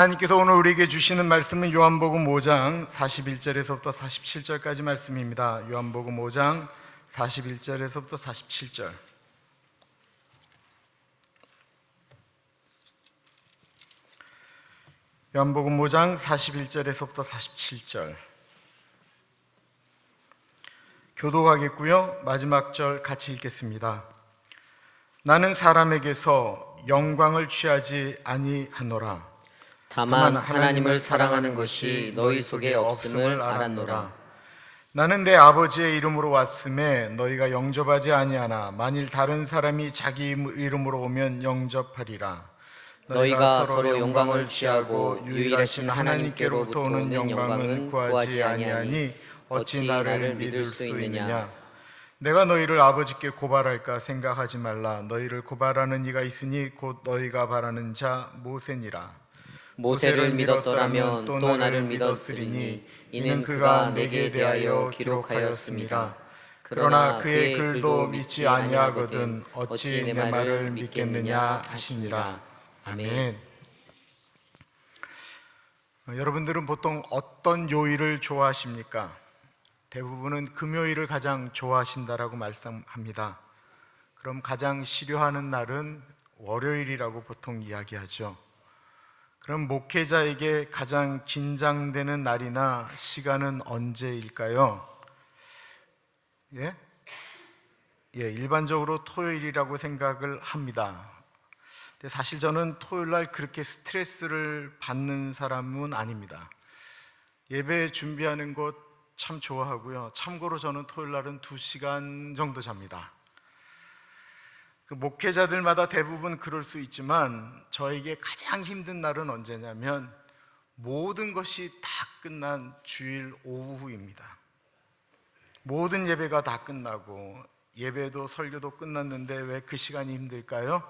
하나님께서 오늘 우리에게 주시는 말씀은 요한복음 5장 41절에서부터 47절까지 말씀입니다. 요한복음 5장 41절에서부터 47절. 요한복음 5장 41절에서부터 47절. 교독하겠고요. 마지막 절 같이 읽겠습니다. 나는 사람에게서 영광을 취하지 아니하노라. 다만 하나님을 사랑하는 것이 너희 속에 없음을 알았노라. 나는 내 아버지의 이름으로 왔음에 너희가 영접하지 아니하나 만일 다른 사람이 자기 이름으로 오면 영접하리라. 너희가 서로 영광을 취하고 유일하신 하나님께로부터 오는 영광은 구하지 아니하니 어찌 나를 믿을 수 있느냐. 내가 너희를 아버지께 고발할까 생각하지 말라. 너희를 고발하는 이가 있으니 곧 너희가 바라는 자 모세니라. 모세를 믿었더라면 또 나를 믿었으리니 이는 그가 내게 대하여 기록하였습니다. 그러나 그의 글도 믿지 아니하거든 어찌 내 말을 믿겠느냐 하시니라. 아멘. 여러분들은 보통 어떤 요일을 좋아하십니까? 대부분은 금요일을 가장 좋아하신다라고 말씀합니다. 그럼 가장 싫어하는 날은 월요일이라고 보통 이야기하죠. 그럼 목회자에게 가장 긴장되는 날이나 시간은 언제일까요? 일반적으로 토요일이라고 생각을 합니다. 근데 사실 저는 토요일날 그렇게 스트레스를 받는 사람은 아닙니다. 예배 준비하는 것 참 좋아하고요. 참고로 저는 토요일날은 2시간 정도 잡니다. 그 목회자들마다 대부분 그럴 수 있지만 저에게 가장 힘든 날은 언제냐면 모든 것이 다 끝난 주일 오후입니다. 모든 예배가 다 끝나고 예배도 설교도 끝났는데 왜 그 시간이 힘들까요?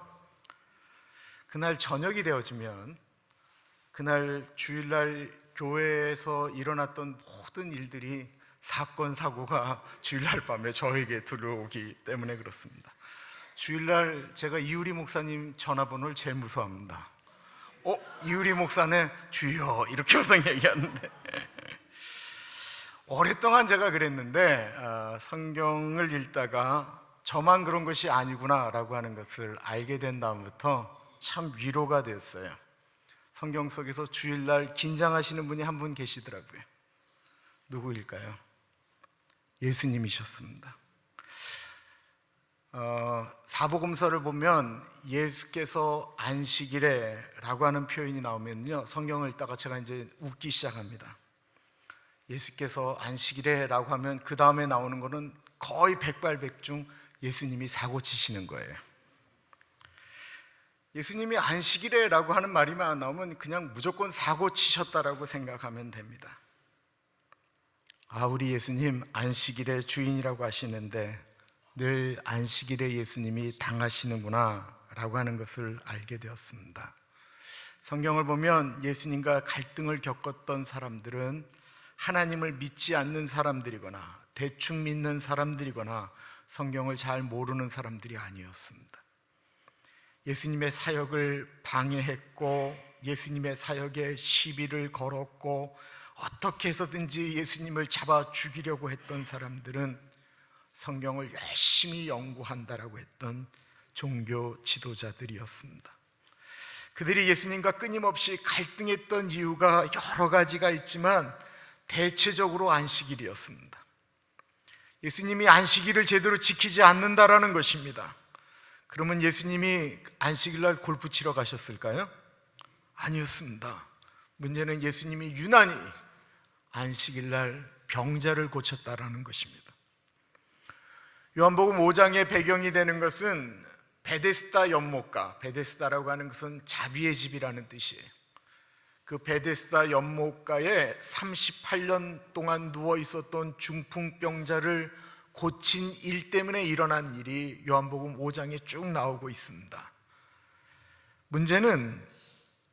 그날 저녁이 되어지면 그날 주일날 교회에서 일어났던 모든 일들이 사건 사고가 주일날 밤에 저에게 들어오기 때문에 그렇습니다. 주일날 제가 이유리 목사님 전화번호를 제일 무서워합니다. 이유리 목사네 주여 이렇게 항상 얘기하는데 오랫동안 제가 그랬는데 성경을 읽다가 저만 그런 것이 아니구나 라고 하는 것을 알게 된 다음부터 참 위로가 되었어요. 성경 속에서 주일날 긴장하시는 분이 한 분 계시더라고요. 누구일까요? 예수님이셨습니다. 사복음서를 보면 예수께서 안식일에 라고 하는 표현이 나오면요, 성경을 읽다가 제가 이제 웃기 시작합니다. 예수께서 안식일에 라고 하면 그 다음에 나오는 거는 거의 백발백중 예수님이 사고 치시는 거예요. 예수님이 안식일에 라고 하는 말이만 나오면 그냥 무조건 사고 치셨다라고 생각하면 됩니다. 우리 예수님 안식일의 주인이라고 하시는데 늘 안식일에 예수님이 당하시는구나 라고 하는 것을 알게 되었습니다. 성경을 보면 예수님과 갈등을 겪었던 사람들은 하나님을 믿지 않는 사람들이거나 대충 믿는 사람들이거나 성경을 잘 모르는 사람들이 아니었습니다. 예수님의 사역을 방해했고 예수님의 사역에 시비를 걸었고 어떻게 해서든지 예수님을 잡아 죽이려고 했던 사람들은 성경을 열심히 연구한다라고 했던 종교 지도자들이었습니다. 그들이 예수님과 끊임없이 갈등했던 이유가 여러 가지가 있지만 대체적으로 안식일이었습니다. 예수님이 안식일을 제대로 지키지 않는다라는 것입니다. 그러면 예수님이 안식일날 골프 치러 가셨을까요? 아니었습니다. 문제는 예수님이 유난히 안식일날 병자를 고쳤다라는 것입니다. 요한복음 5장의 배경이 되는 것은 베데스다 연못가, 베데스다라고 하는 것은 자비의 집이라는 뜻이에요. 그 베데스다 연못가에 38년 동안 누워 있었던 중풍병자를 고친 일 때문에 일어난 일이 요한복음 5장에 쭉 나오고 있습니다. 문제는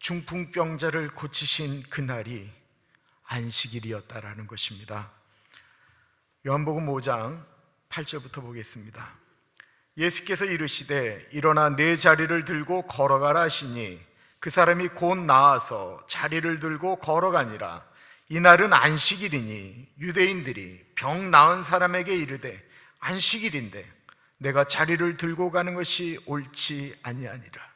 중풍병자를 고치신 그날이 안식일이었다라는 것입니다. 요한복음 5장 8절부터 보겠습니다. 예수께서 이르시되 일어나 내 자리를 들고 걸어가라 하시니 그 사람이 곧 나와서 자리를 들고 걸어가니라. 이날은 안식일이니 유대인들이 병 나은 사람에게 이르되 안식일인데 내가 자리를 들고 가는 것이 옳지 아니하니라.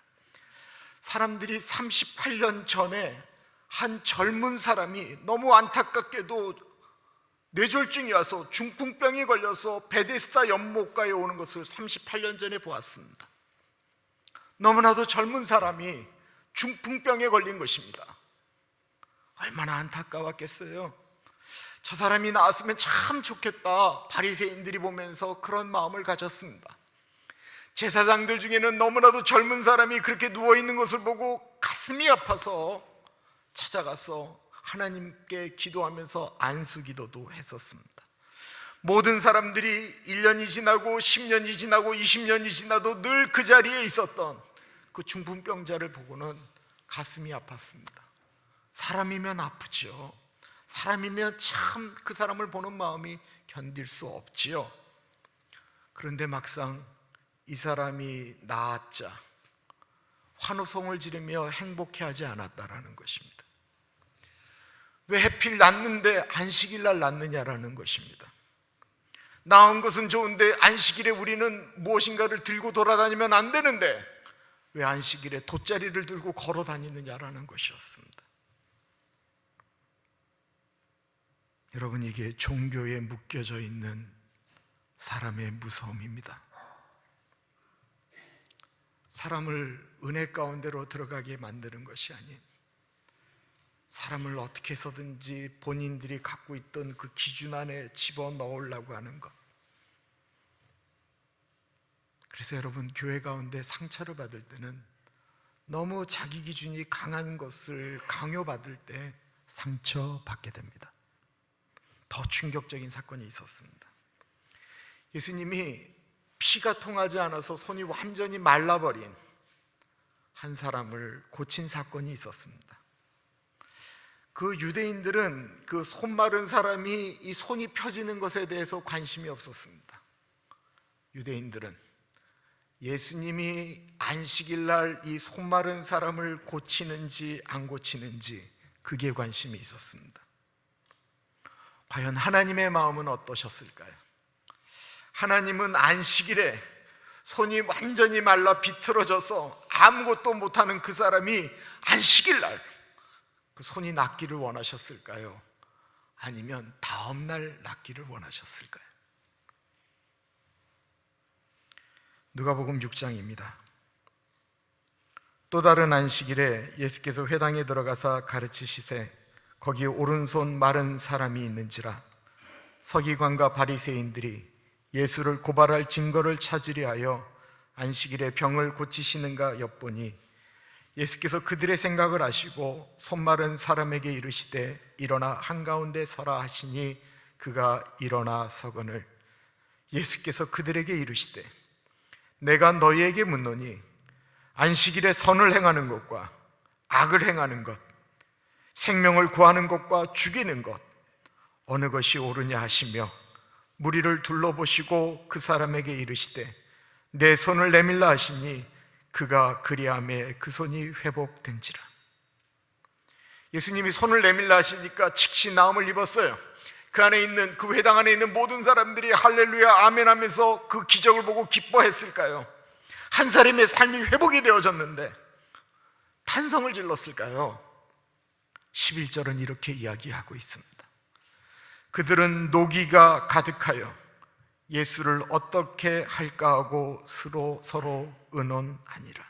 사람들이 38년 전에 한 젊은 사람이 너무 안타깝게도 뇌졸중이 와서 중풍병에 걸려서 베데스다 연못가에 오는 것을 38년 전에 보았습니다. 너무나도 젊은 사람이 중풍병에 걸린 것입니다. 얼마나 안타까웠겠어요. 저 사람이 나왔으면 참 좋겠다, 바리새인들이 보면서 그런 마음을 가졌습니다. 제사장들 중에는 너무나도 젊은 사람이 그렇게 누워있는 것을 보고 가슴이 아파서 찾아가서 하나님께 기도하면서 안수기도도 했었습니다. 모든 사람들이 1년이 지나고 10년이 지나고 20년이 지나도 늘 그 자리에 있었던 그 중풍병자를 보고는 가슴이 아팠습니다. 사람이면 아프죠. 사람이면 참 그 사람을 보는 마음이 견딜 수 없지요. 그런데 막상 이 사람이 나았자 환호성을 지르며 행복해하지 않았다라는 것입니다. 왜 하필 낫는데 안식일 날 낫느냐라는 것입니다. 나은 것은 좋은데 안식일에 우리는 무엇인가를 들고 돌아다니면 안 되는데 왜 안식일에 돗자리를 들고 걸어 다니느냐라는 것이었습니다. 여러분, 이게 종교에 묶여져 있는 사람의 무서움입니다. 사람을 은혜 가운데로 들어가게 만드는 것이 아닌 사람을 어떻게 해서든지 본인들이 갖고 있던 그 기준 안에 집어넣으려고 하는 것. 그래서 여러분, 교회 가운데 상처를 받을 때는 너무 자기 기준이 강한 것을 강요받을 때 상처받게 됩니다. 더 충격적인 사건이 있었습니다. 예수님이 피가 통하지 않아서 손이 완전히 말라버린 한 사람을 고친 사건이 있었습니다. 그 유대인들은 그 손 마른 사람이 이 손이 펴지는 것에 대해서 관심이 없었습니다. 유대인들은 예수님이 안식일 날 이 손 마른 사람을 고치는지 안 고치는지 그게 관심이 있었습니다. 과연 하나님의 마음은 어떠셨을까요? 하나님은 안식일에 손이 완전히 말라 비틀어져서 아무것도 못하는 그 사람이 안식일 날 그 손이 낫기를 원하셨을까요? 아니면 다음 날 낫기를 원하셨을까요? 누가복음 6장입니다. 또 다른 안식일에 예수께서 회당에 들어가사 가르치시되 거기 오른손 마른 사람이 있는지라. 서기관과 바리새인들이 예수를 고발할 증거를 찾으려 하여 안식일에 병을 고치시는가 엿보니 예수께서 그들의 생각을 아시고 손 마른 사람에게 이르시되 일어나 한가운데 서라 하시니 그가 일어나 서거늘 예수께서 그들에게 이르시되 내가 너희에게 묻노니 안식일에 선을 행하는 것과 악을 행하는 것, 생명을 구하는 것과 죽이는 것 어느 것이 옳으냐 하시며 무리를 둘러보시고 그 사람에게 이르시되 내 손을 내밀라 하시니 그가 그리하매 그 손이 회복된지라. 예수님이 손을 내밀라 하시니까 즉시 나음을 입었어요. 그 안에 있는, 그 회당 안에 있는 모든 사람들이 할렐루야 아멘 하면서 그 기적을 보고 기뻐했을까요? 한 사람의 삶이 회복이 되어졌는데 탄성을 질렀을까요? 11절은 이렇게 이야기하고 있습니다. 그들은 노기가 가득하여 예수를 어떻게 할까 하고 서로 의논하니라.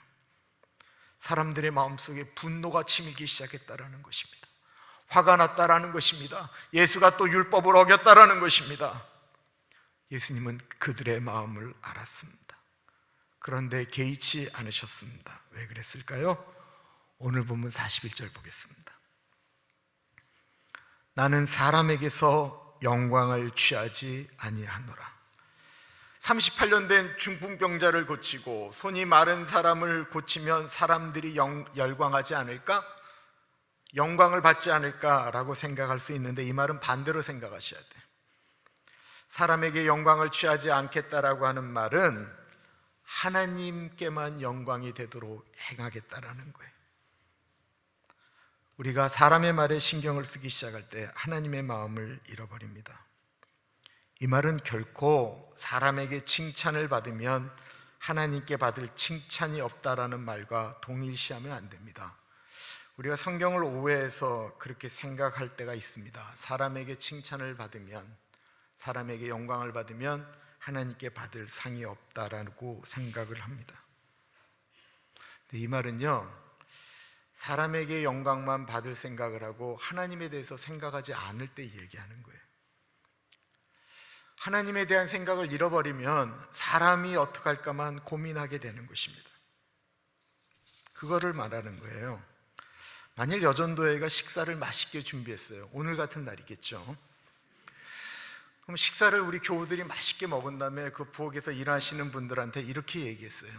사람들의 마음속에 분노가 치밀기 시작했다라는 것입니다. 화가 났다라는 것입니다. 예수가 또 율법을 어겼다라는 것입니다. 예수님은 그들의 마음을 알았습니다. 그런데 개의치 않으셨습니다. 왜 그랬을까요? 오늘 본문 41절 보겠습니다. 나는 사람에게서 영광을 취하지 아니하노라. 38년 된 중풍병자를 고치고 손이 마른 사람을 고치면 사람들이 열광하지 않을까? 영광을 받지 않을까라고 생각할 수 있는데 이 말은 반대로 생각하셔야 돼요. 사람에게 영광을 취하지 않겠다라고 하는 말은 하나님께만 영광이 되도록 행하겠다라는 거예요. 우리가 사람의 말에 신경을 쓰기 시작할 때 하나님의 마음을 잃어버립니다. 이 말은 결코 사람에게 칭찬을 받으면 하나님께 받을 칭찬이 없다라는 말과 동일시하면 안 됩니다. 우리가 성경을 오해해서 그렇게 생각할 때가 있습니다. 사람에게 칭찬을 받으면, 사람에게 영광을 받으면 하나님께 받을 상이 없다라고 생각을 합니다. 근데 이 말은요, 사람에게 영광만 받을 생각을 하고 하나님에 대해서 생각하지 않을 때 얘기하는 거예요. 하나님에 대한 생각을 잃어버리면 사람이 어떻게 할까만 고민하게 되는 것입니다. 그거를 말하는 거예요. 만일 여전도회가 식사를 맛있게 준비했어요. 오늘 같은 날이겠죠. 그럼 식사를 우리 교우들이 맛있게 먹은 다음에 그 부엌에서 일하시는 분들한테 이렇게 얘기했어요.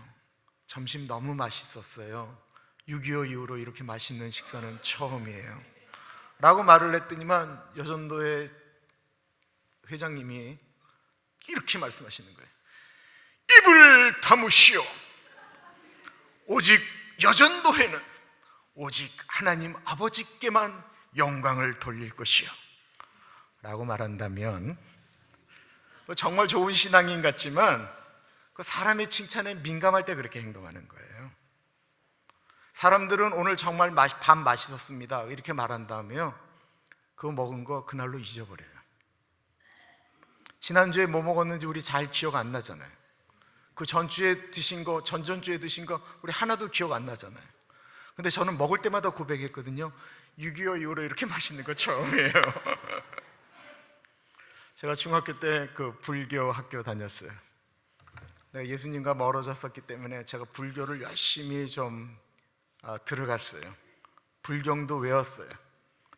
점심 너무 맛있었어요. 6.25 이후로 이렇게 맛있는 식사는 처음이에요 라고 말을 했더니만 여전도회 회장님이 이렇게 말씀하시는 거예요. 입을 다무시오. 오직 여전도회는 오직 하나님 아버지께만 영광을 돌릴 것이요 라고 말한다면 정말 좋은 신앙인 같지만 그 사람의 칭찬에 민감할 때 그렇게 행동하는 거예요. 사람들은 오늘 정말 밥 맛있었습니다 이렇게 말한다며 그거 먹은 거 그날로 잊어버려요. 지난주에 뭐 먹었는지 우리 잘 기억 안 나잖아요. 그 전주에 드신 거, 전전주에 드신 거 우리 하나도 기억 안 나잖아요. 근데 저는 먹을 때마다 고백했거든요. 6.25 이후로 이렇게 맛있는 거 처음이에요. 제가 중학교 때 그 불교 학교 다녔어요. 내가 예수님과 멀어졌었기 때문에 제가 불교를 열심히 좀 들어갔어요. 불경도 외웠어요.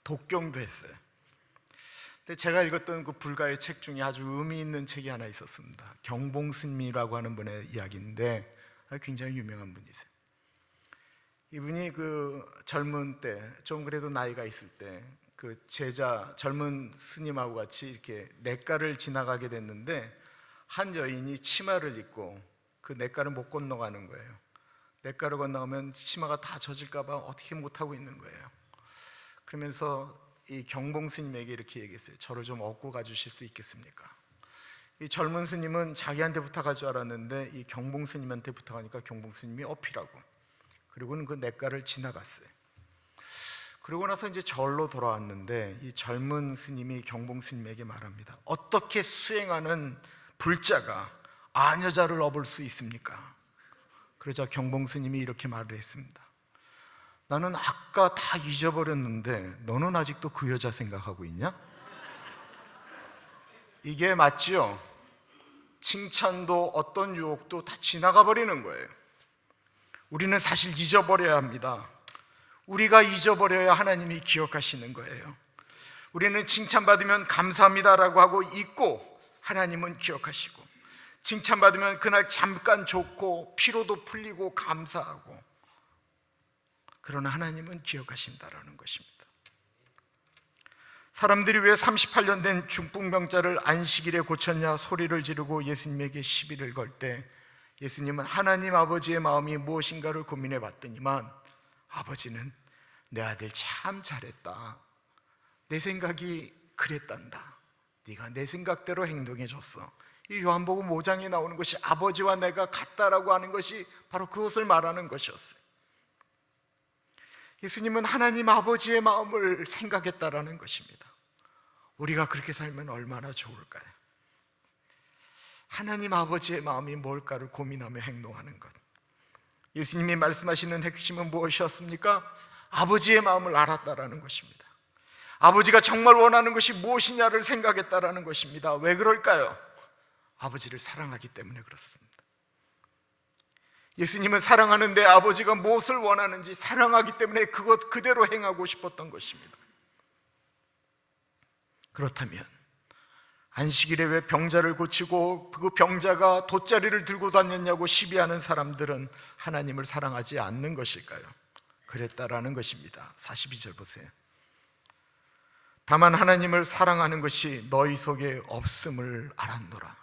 독경도 했어요. 근데 제가 읽었던 그 불가의 책 중에 아주 의미 있는 책이 하나 있었습니다. 경봉스님이라고 하는 분의 이야기인데 굉장히 유명한 분이세요. 이분이 그 젊은 때, 좀 그래도 나이가 있을 때 그 제자, 젊은 스님하고 같이 이렇게 냇가를 지나가게 됐는데 한 여인이 치마를 입고 그 냇가를 못 건너가는 거예요. 냇가를 건너가면 치마가 다 젖을까 봐 어떻게 못하고 있는 거예요. 그러면서 이 경봉 스님에게 이렇게 얘기했어요. 저를 좀 업고 가주실 수 있겠습니까? 이 젊은 스님은 자기한테 부탁할 줄 알았는데 이 경봉 스님한테 부탁하니까 경봉 스님이 어필하고 그리고는 그 냇가를 지나갔어요. 그러고 나서 이제 절로 돌아왔는데 이 젊은 스님이 경봉 스님에게 말합니다. 어떻게 수행하는 불자가 아녀자를 업을 수 있습니까? 그러자 경봉 스님이 이렇게 말을 했습니다. 나는 아까 다 잊어버렸는데 너는 아직도 그 여자 생각하고 있냐? 이게 맞지요? 칭찬도 어떤 유혹도 다 지나가 버리는 거예요. 우리는 사실 잊어버려야 합니다. 우리가 잊어버려야 하나님이 기억하시는 거예요. 우리는 칭찬받으면 감사합니다라고 하고 잊고 하나님은 기억하시고, 칭찬받으면 그날 잠깐 좋고 피로도 풀리고 감사하고, 그러나 하나님은 기억하신다라는 것입니다. 사람들이 왜 38년 된 중풍병자를 안식일에 고쳤냐 소리를 지르고 예수님에게 시비를 걸 때 예수님은 하나님 아버지의 마음이 무엇인가를 고민해 봤더니만 아버지는 내 아들 참 잘했다. 내 생각이 그랬단다. 네가 내 생각대로 행동해 줬어. 이 요한복음 5장에 나오는 것이 아버지와 내가 같다라고 하는 것이 바로 그것을 말하는 것이었어요. 예수님은 하나님 아버지의 마음을 생각했다라는 것입니다. 우리가 그렇게 살면 얼마나 좋을까요? 하나님 아버지의 마음이 뭘까를 고민하며 행동하는 것. 예수님이 말씀하시는 핵심은 무엇이었습니까? 아버지의 마음을 알았다라는 것입니다. 아버지가 정말 원하는 것이 무엇이냐를 생각했다라는 것입니다. 왜 그럴까요? 아버지를 사랑하기 때문에 그렇습니다. 예수님은 사랑하는데 아버지가 무엇을 원하는지 사랑하기 때문에 그것 그대로 행하고 싶었던 것입니다. 그렇다면 안식일에 왜 병자를 고치고 그 병자가 돗자리를 들고 다녔냐고 시비하는 사람들은 하나님을 사랑하지 않는 것일까요? 그랬다라는 것입니다. 42절 보세요. 다만 하나님을 사랑하는 것이 너희 속에 없음을 알았노라.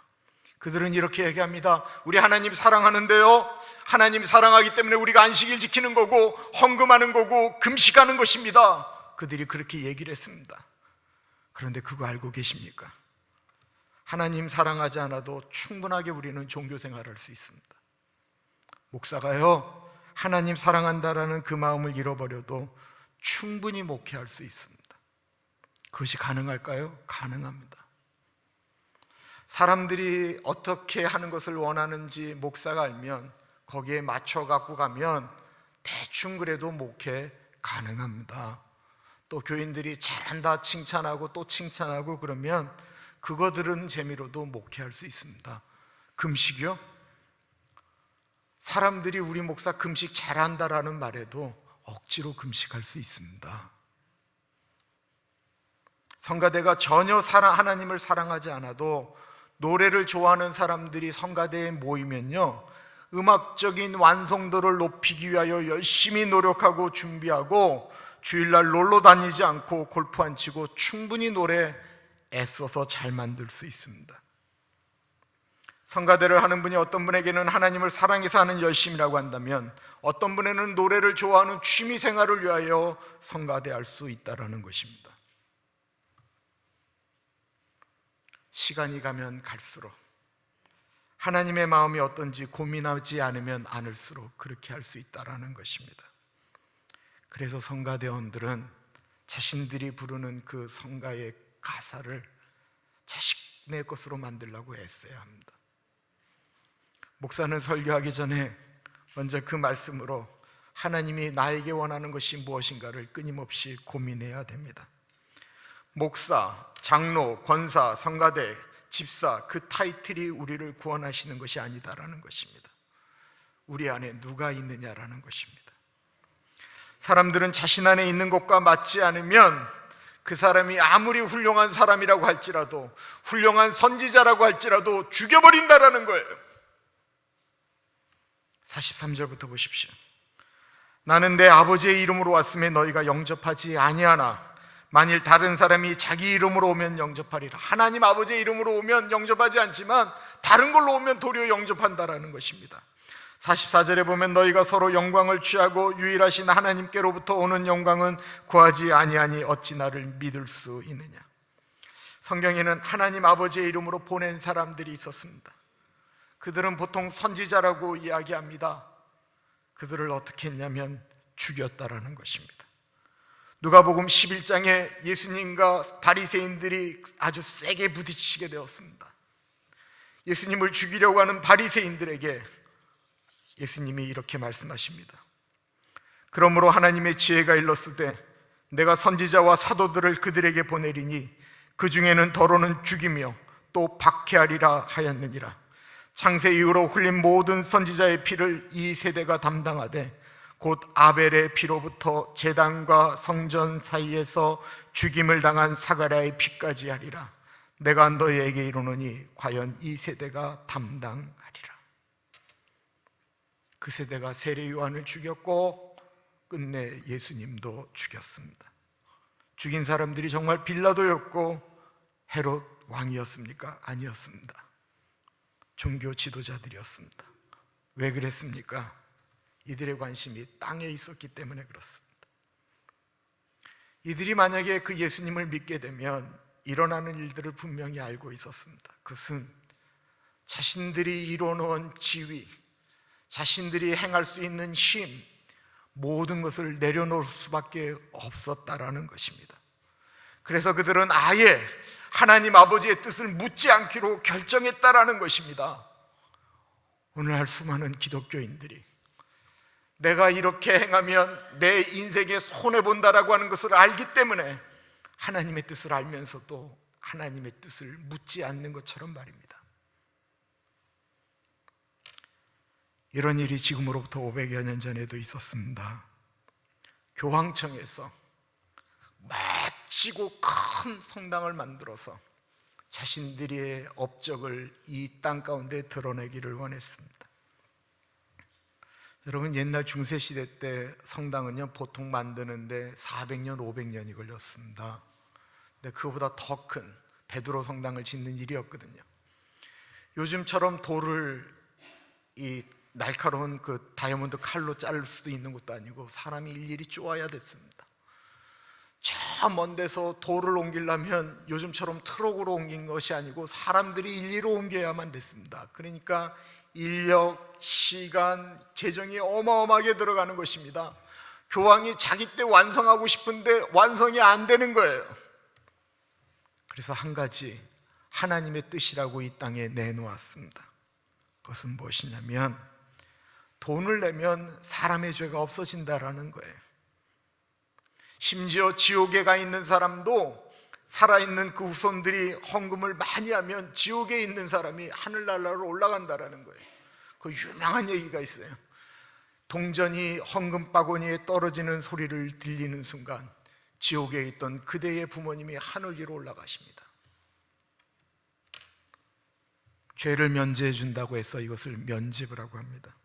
그들은 이렇게 얘기합니다. 우리 하나님 사랑하는데요, 하나님 사랑하기 때문에 우리가 안식일 지키는 거고 헌금하는 거고 금식하는 것입니다. 그들이 그렇게 얘기를 했습니다. 그런데 그거 알고 계십니까? 하나님 사랑하지 않아도 충분하게 우리는 종교 생활을 할 수 있습니다. 목사가요, 하나님 사랑한다라는 그 마음을 잃어버려도 충분히 목회할 수 있습니다. 그것이 가능할까요? 가능합니다. 사람들이 어떻게 하는 것을 원하는지 목사가 알면 거기에 맞춰 갖고 가면 대충 그래도 목회 가능합니다. 또 교인들이 잘한다 칭찬하고 또 칭찬하고 그러면 그거 들은 재미로도 목회할 수 있습니다. 금식이요? 사람들이 우리 목사 금식 잘한다라는 말에도 억지로 금식할 수 있습니다. 성가대가 전혀 하나님을 사랑하지 않아도 노래를 좋아하는 사람들이 성가대에 모이면요, 음악적인 완성도를 높이기 위하여 열심히 노력하고 준비하고 주일날 놀러 다니지 않고 골프 안 치고 충분히 노래 애써서 잘 만들 수 있습니다. 성가대를 하는 분이 어떤 분에게는 하나님을 사랑해서 하는 열심이라고 한다면 어떤 분에는 노래를 좋아하는 취미 생활을 위하여 성가대할 수 있다는 것입니다. 시간이 가면 갈수록 하나님의 마음이 어떤지 고민하지 않으면 않을수록 그렇게 할 수 있다는 것입니다. 그래서 성가대원들은 자신들이 부르는 그 성가의 가사를 자신의 것으로 만들려고 애써야 합니다. 목사는 설교하기 전에 먼저 그 말씀으로 하나님이 나에게 원하는 것이 무엇인가를 끊임없이 고민해야 됩니다. 목사, 장로, 권사, 성가대, 집사, 그 타이틀이 우리를 구원하시는 것이 아니다라는 것입니다. 우리 안에 누가 있느냐라는 것입니다. 사람들은 자신 안에 있는 것과 맞지 않으면 그 사람이 아무리 훌륭한 사람이라고 할지라도, 훌륭한 선지자라고 할지라도 죽여버린다라는 거예요. 43절부터 보십시오. 나는 내 아버지의 이름으로 왔음에 너희가 영접하지 아니하나 만일 다른 사람이 자기 이름으로 오면 영접하리라. 하나님 아버지의 이름으로 오면 영접하지 않지만 다른 걸로 오면 도리어 영접한다라는 것입니다. 44절에 보면 너희가 서로 영광을 취하고 유일하신 하나님께로부터 오는 영광은 구하지 아니하니 어찌 나를 믿을 수 있느냐. 성경에는 하나님 아버지의 이름으로 보낸 사람들이 있었습니다. 그들은 보통 선지자라고 이야기합니다. 그들을 어떻게 했냐면 죽였다라는 것입니다. 누가복음 11장에 예수님과 바리새인들이 아주 세게 부딪히게 되었습니다. 예수님을 죽이려고 하는 바리새인들에게 예수님이 이렇게 말씀하십니다. 그러므로 하나님의 지혜가 일렀으되 내가 선지자와 사도들을 그들에게 보내리니 그 중에는 더러는 죽이며 또 박해하리라 하였느니라. 창세 이후로 흘린 모든 선지자의 피를 이 세대가 담당하되 곧 아벨의 피로부터 제단과 성전 사이에서 죽임을 당한 사가랴의 피까지 하리라. 내가 너희에게 이르노니 과연 이 세대가 담당하리라. 그 세대가 세례 요한을 죽였고 끝내 예수님도 죽였습니다. 죽인 사람들이 정말 빌라도였고 헤롯 왕이었습니까? 아니었습니다. 종교 지도자들이었습니다. 왜 그랬습니까? 이들의 관심이 땅에 있었기 때문에 그렇습니다. 이들이 만약에 그 예수님을 믿게 되면 일어나는 일들을 분명히 알고 있었습니다. 그것은 자신들이 이뤄놓은 지위, 자신들이 행할 수 있는 힘, 모든 것을 내려놓을 수밖에 없었다라는 것입니다. 그래서 그들은 아예 하나님 아버지의 뜻을 묻지 않기로 결정했다라는 것입니다. 오늘날 수많은 기독교인들이 내가 이렇게 행하면 내 인생에 손해본다라고 하는 것을 알기 때문에 하나님의 뜻을 알면서도 하나님의 뜻을 묻지 않는 것처럼 말입니다. 이런 일이 지금으로부터 500여 년 전에도 있었습니다. 교황청에서 멋지고 큰 성당을 만들어서 자신들의 업적을 이 땅 가운데 드러내기를 원했습니다. 여러분, 옛날 중세시대 때 성당은요 보통 만드는데 400년, 500년이 걸렸습니다. 근데 그거보다 더 큰 베드로 성당을 짓는 일이었거든요. 요즘처럼 돌을 이 날카로운 그 다이아몬드 칼로 자를 수도 있는 것도 아니고 사람이 일일이 쪼아야 됐습니다. 저 먼 데서 돌을 옮기려면 요즘처럼 트럭으로 옮긴 것이 아니고 사람들이 일일이 옮겨야만 됐습니다. 그러니까 인력, 시간, 재정이 어마어마하게 들어가는 것입니다. 교황이 자기 때 완성하고 싶은데 완성이 안 되는 거예요. 그래서 한 가지 하나님의 뜻이라고 이 땅에 내놓았습니다. 그것은 무엇이냐면 돈을 내면 사람의 죄가 없어진다라는 거예요. 심지어 지옥에 가 있는 사람도 살아있는 그 후손들이 헌금을 많이 하면 지옥에 있는 사람이 하늘나라로 올라간다라는 거예요. 그 유명한 얘기가 있어요. 동전이 헌금 바구니에 떨어지는 소리를 들리는 순간 지옥에 있던 그대의 부모님이 하늘 위로 올라가십니다. 죄를 면제해 준다고 해서 이것을 면죄부라고 합니다.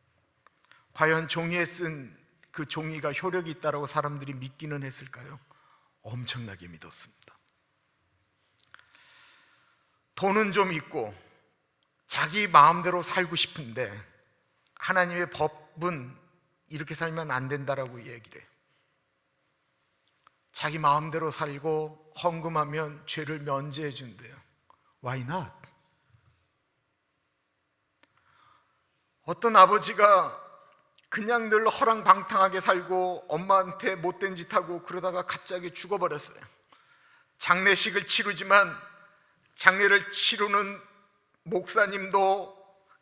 과연 종이에 쓴 그 종이가 효력이 있다고 사람들이 믿기는 했을까요? 엄청나게 믿었습니다. 돈은 좀 있고 자기 마음대로 살고 싶은데 하나님의 법은 이렇게 살면 안 된다라고 얘기를 해요. 자기 마음대로 살고 헌금하면 죄를 면제해 준대요. Why not? 어떤 아버지가 그냥 늘 허랑방탕하게 살고 엄마한테 못된 짓 하고 그러다가 갑자기 죽어버렸어요. 장례식을 치르지만 장례를 치르는 목사님도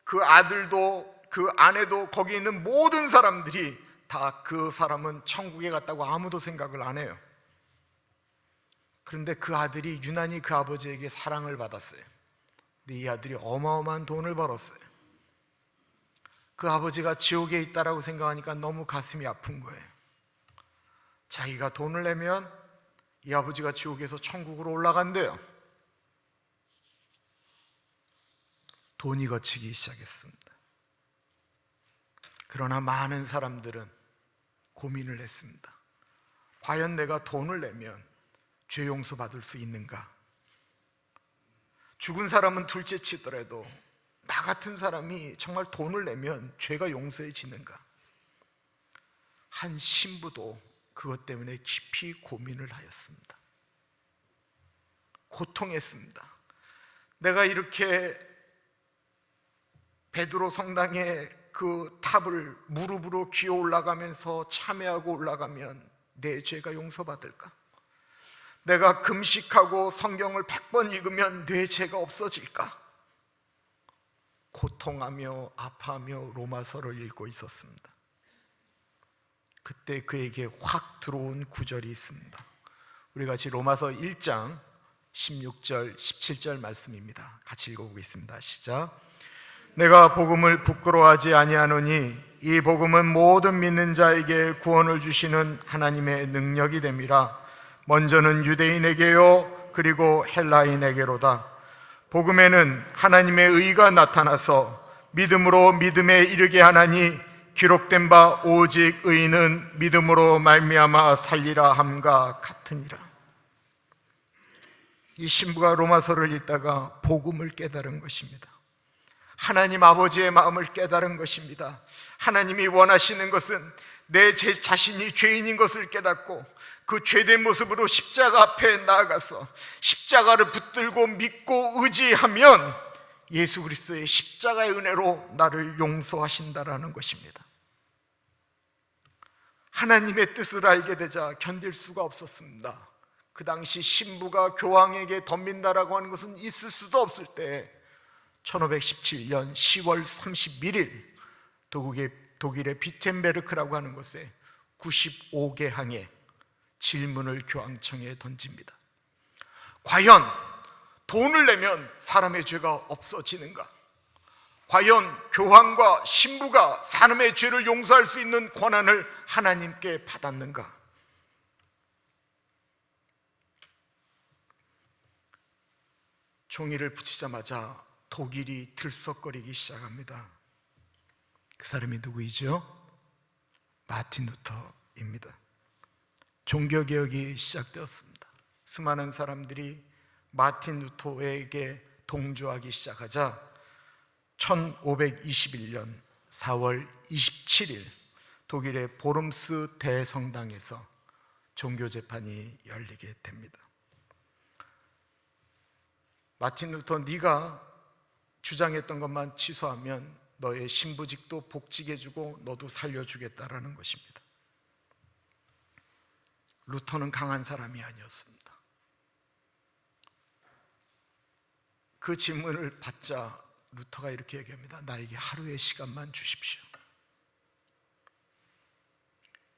그 아들도 그 아내도 거기 있는 모든 사람들이 다 그 사람은 천국에 갔다고 아무도 생각을 안 해요. 그런데 그 아들이 유난히 그 아버지에게 사랑을 받았어요. 근데 이 아들이 어마어마한 돈을 벌었어요. 그 아버지가 지옥에 있다라고 생각하니까 너무 가슴이 아픈 거예요. 자기가 돈을 내면 이 아버지가 지옥에서 천국으로 올라간대요. 돈이 거치기 시작했습니다. 그러나 많은 사람들은 고민을 했습니다. 과연 내가 돈을 내면 죄 용서받을 수 있는가? 죽은 사람은 둘째 치더라도 나 같은 사람이 정말 돈을 내면 죄가 용서해지는가? 한 신부도 그것 때문에 깊이 고민을 하였습니다. 고통했습니다. 내가 이렇게 베드로 성당에 그 탑을 무릎으로 기어 올라가면서 참회하고 올라가면 내 죄가 용서받을까? 내가 금식하고 성경을 100번 읽으면 내 죄가 없어질까? 고통하며 아파하며 로마서를 읽고 있었습니다. 그때 그에게 확 들어온 구절이 있습니다. 우리 같이 로마서 1장 16절 17절 말씀입니다. 같이 읽어보겠습니다. 시작. 내가 복음을 부끄러워하지 아니하노니 이 복음은 모든 믿는 자에게 구원을 주시는 하나님의 능력이 됨이라. 먼저는 유대인에게요 그리고 헬라인에게로다. 복음에는 하나님의 의가 나타나서 믿음으로 믿음에 이르게 하나니 기록된 바 오직 의인은 믿음으로 말미암아 살리라 함과 같으니라. 이 신부가 로마서를 읽다가 복음을 깨달은 것입니다. 하나님 아버지의 마음을 깨달은 것입니다. 하나님이 원하시는 것은 내 자신이 죄인인 것을 깨닫고 그 죄된 모습으로 십자가 앞에 나아가서 십자가를 붙들고 믿고 의지하면 예수 그리스도의 십자가의 은혜로 나를 용서하신다라는 것입니다. 하나님의 뜻을 알게 되자 견딜 수가 없었습니다. 그 당시 신부가 교황에게 덤빈다라고 하는 것은 있을 수도 없을 때 1517년 10월 31일 독일의 비텐베르크라고 하는 곳에 95개 항의 질문을 교황청에 던집니다. 과연 돈을 내면 사람의 죄가 없어지는가? 과연 교황과 신부가 사람의 죄를 용서할 수 있는 권한을 하나님께 받았는가? 종이를 붙이자마자 독일이 들썩거리기 시작합니다. 그 사람이 누구이죠? 마틴 루터입니다. 종교개혁이 시작되었습니다. 수많은 사람들이 마틴 루터에게 동조하기 시작하자 1521년 4월 27일 독일의 보름스 대성당에서 종교 재판이 열리게 됩니다. 마틴 루터, 네가 주장했던 것만 취소하면 너의 신부직도 복직해주고 너도 살려주겠다라는 것입니다. 루터는 강한 사람이 아니었습니다. 그 질문을 받자 루터가 이렇게 얘기합니다. 나에게 하루의 시간만 주십시오.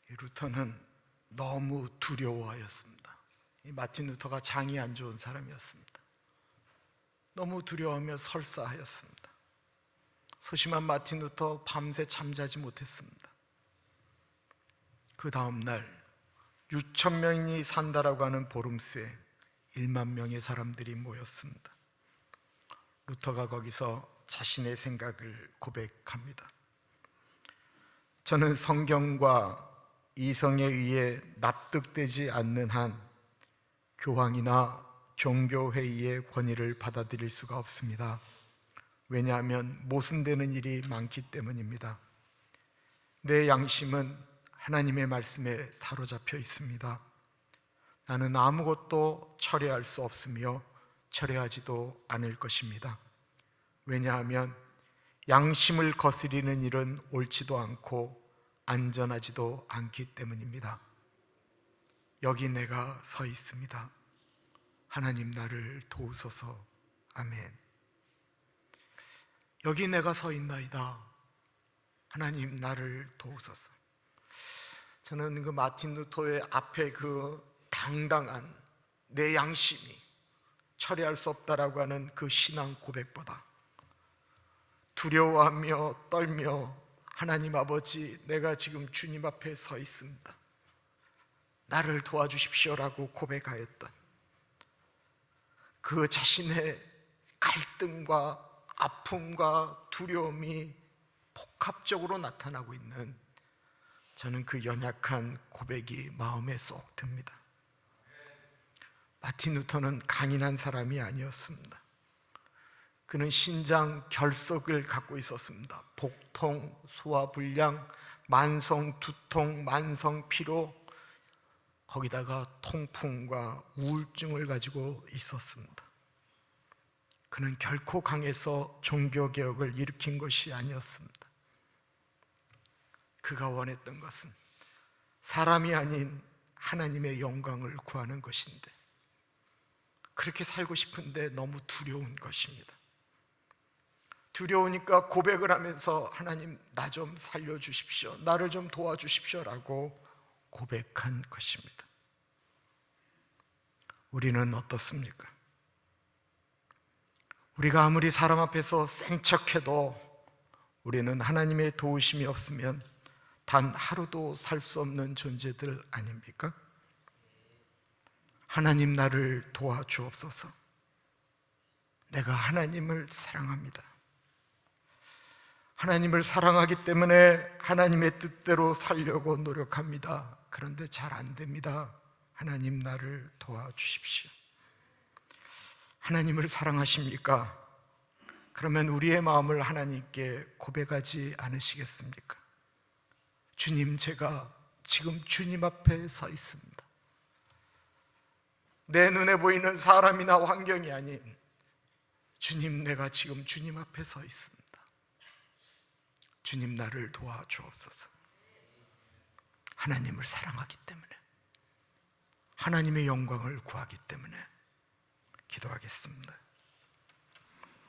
루터는 너무 두려워하였습니다. 마틴 루터가 장이 안 좋은 사람이었습니다. 너무 두려워하며 설사하였습니다. 소심한 마틴 루터 밤새 잠자지 못했습니다. 그 다음 날 6천 명이 산다라고 하는 보름스에 1만 명의 사람들이 모였습니다. 루터가 거기서 자신의 생각을 고백합니다. 저는 성경과 이성에 의해 납득되지 않는 한 교황이나 종교회의의 권위를 받아들일 수가 없습니다. 왜냐하면 모순되는 일이 많기 때문입니다. 내 양심은 하나님의 말씀에 사로잡혀 있습니다. 나는 아무것도 철회할 수 없으며 철회하지도 않을 것입니다. 왜냐하면 양심을 거스리는 일은 옳지도 않고 안전하지도 않기 때문입니다. 여기 내가 서 있습니다. 하나님 나를 도우소서. 아멘. 여기 내가 서 있나이다. 하나님 나를 도우소서. 저는 그 마틴 루터의 앞에 그 당당한 내 양심이 철회할 수 없다라고 하는 그 신앙 고백보다 두려워하며 떨며 하나님 아버지, 내가 지금 주님 앞에 서 있습니다. 나를 도와주십시오라고 고백하였던 그 자신의 갈등과 아픔과 두려움이 복합적으로 나타나고 있는, 저는 그 연약한 고백이 마음에 쏙 듭니다. 마틴 루터는 강인한 사람이 아니었습니다. 그는 신장 결석을 갖고 있었습니다. 복통, 소화불량, 만성 두통, 만성 피로, 거기다가 통풍과 우울증을 가지고 있었습니다. 그는 결코 강해서 종교개혁을 일으킨 것이 아니었습니다. 그가 원했던 것은 사람이 아닌 하나님의 영광을 구하는 것인데, 그렇게 살고 싶은데 너무 두려운 것입니다. 두려우니까 고백을 하면서 하나님 나 좀 살려주십시오, 나를 좀 도와주십시오라고 고백한 것입니다. 우리는 어떻습니까? 우리가 아무리 사람 앞에서 센 척해도 우리는 하나님의 도우심이 없으면 단 하루도 살 수 없는 존재들 아닙니까? 하나님 나를 도와주옵소서. 내가 하나님을 사랑합니다. 하나님을 사랑하기 때문에 하나님의 뜻대로 살려고 노력합니다. 그런데 잘 안 됩니다. 하나님 나를 도와주십시오. 하나님을 사랑하십니까? 그러면 우리의 마음을 하나님께 고백하지 않으시겠습니까? 주님, 제가 지금 주님 앞에 서 있습니다. 내 눈에 보이는 사람이나 환경이 아닌 주님, 내가 지금 주님 앞에 서 있습니다. 주님 나를 도와주옵소서. 하나님을 사랑하기 때문에, 하나님의 영광을 구하기 때문에 기도하겠습니다.